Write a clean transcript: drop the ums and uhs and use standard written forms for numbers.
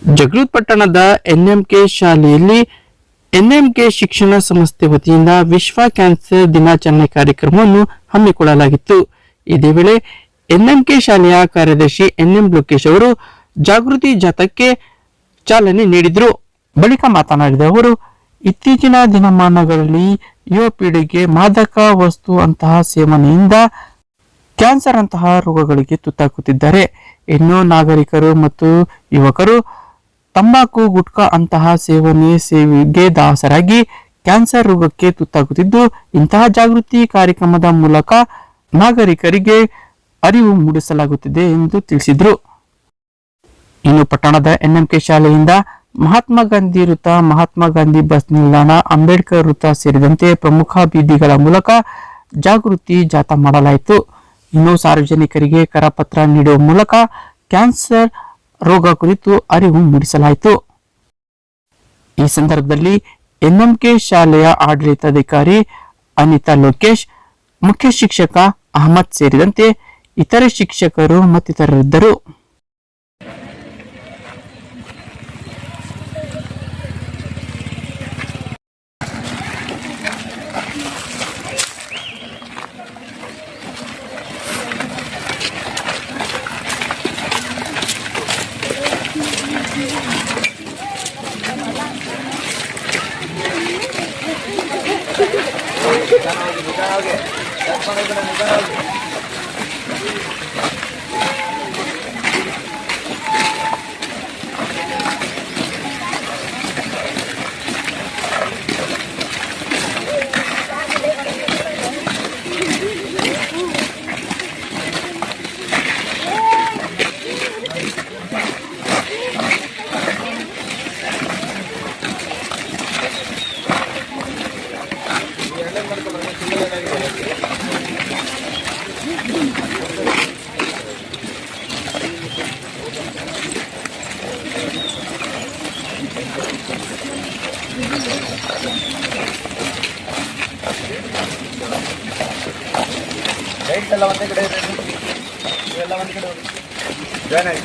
ಜಗಳೂರು ಪಟ್ಟಣದ ಎನ್ಎಂಕೆ ಶಾಲೆಯಲ್ಲಿ ಎನ್ಎಂಕೆ ಶಿಕ್ಷಣ ಸಂಸ್ಥೆ ವತಿಯಿಂದ ವಿಶ್ವ ಕ್ಯಾನ್ಸರ್ ದಿನಾಚರಣೆ ಕಾರ್ಯಕ್ರಮವನ್ನು ಹಮ್ಮಿಕೊಳ್ಳಲಾಗಿತ್ತು. ಇದೇ ವೇಳೆ ಎನ್ಎಂಕೆ ಶಾಲೆಯ ಕಾರ್ಯದರ್ಶಿ ಎನ್ಎಂ ಲೋಕೇಶ್ ಅವರು ಜಾಗೃತಿ ಜಾಥಾಕ್ಕೆ ಚಾಲನೆ ನೀಡಿದರು. ಬಳಿಕ ಮಾತನಾಡಿದ ಅವರು, ಇತ್ತೀಚಿನ ದಿನಮಾನಗಳಲ್ಲಿ ಯುವ ಪೀಳಿಗೆ ಮಾದಕ ವಸ್ತು ಅಂತಹ ಸೇವನೆಯಿಂದ ಕ್ಯಾನ್ಸರ್ ಅಂತಹ ರೋಗಗಳಿಗೆ ತುತ್ತಾಗುತ್ತಿದ್ದಾರೆ. ಇನ್ನು ನಾಗರಿಕರು ಮತ್ತು ಯುವಕರು ತಂಬಾಕು, ಗುಟ್ಕಾ ಅಂತಹ ಸೇವೆಗೆ ದಾಸರಾಗಿ ಕ್ಯಾನ್ಸರ್ ರೋಗಕ್ಕೆ ತುತ್ತಾಗುತ್ತಿದ್ದು, ಇಂತಹ ಜಾಗೃತಿ ಕಾರ್ಯಕ್ರಮದ ಮೂಲಕ ನಾಗರಿಕರಿಗೆ ಅರಿವು ಮೂಡಿಸಲಾಗುತ್ತಿದೆ ಎಂದು ತಿಳಿಸಿದರು. ಇನ್ನು ಪಟ್ಟಣದ ಎನ್ಎಂಕೆ ಶಾಲೆಯಿಂದ ಮಹಾತ್ಮ ಗಾಂಧಿ ವೃತ್ತ, ಮಹಾತ್ಮ ಗಾಂಧಿ ಬಸ್ ನಿಲ್ದಾಣ, ಅಂಬೇಡ್ಕರ್ ವೃತ್ತ ಸೇರಿದಂತೆ ಪ್ರಮುಖ ಬೀದಿಗಳ ಮೂಲಕ ಜಾಗೃತಿ ಜಾಥಾ ಮಾಡಲಾಯಿತು. ಇನ್ನು ಸಾರ್ವಜನಿಕರಿಗೆ ಕರಪತ್ರ ನೀಡುವ ಮೂಲಕ ಕ್ಯಾನ್ಸರ್ ರೋಗ ಕುರಿತು ಅರಿವು ಮೂಡಿಸಲಾಯಿತು. ಈ ಸಂದರ್ಭದಲ್ಲಿ ಎನ್ಎಂಕೆ ಶಾಲೆಯ ಆಡಳಿತಾಧಿಕಾರಿ ಅನಿತಾ ಲೋಕೇಶ್, ಮುಖ್ಯ ಶಿಕ್ಷಕ ಅಹಮದ್ ಸೇರಿದಂತೆ ಇತರೆ ಶಿಕ್ಷಕರು ಮತ್ತಿತರರಿದ್ದರು. ಎಲ್ಲ ಒಂದೇ ಕಡೆ ಇವೆಲ್ಲ ಒಂದೇ ಕಡೆ ಜಾಯ್ನ್ ಆಗಿ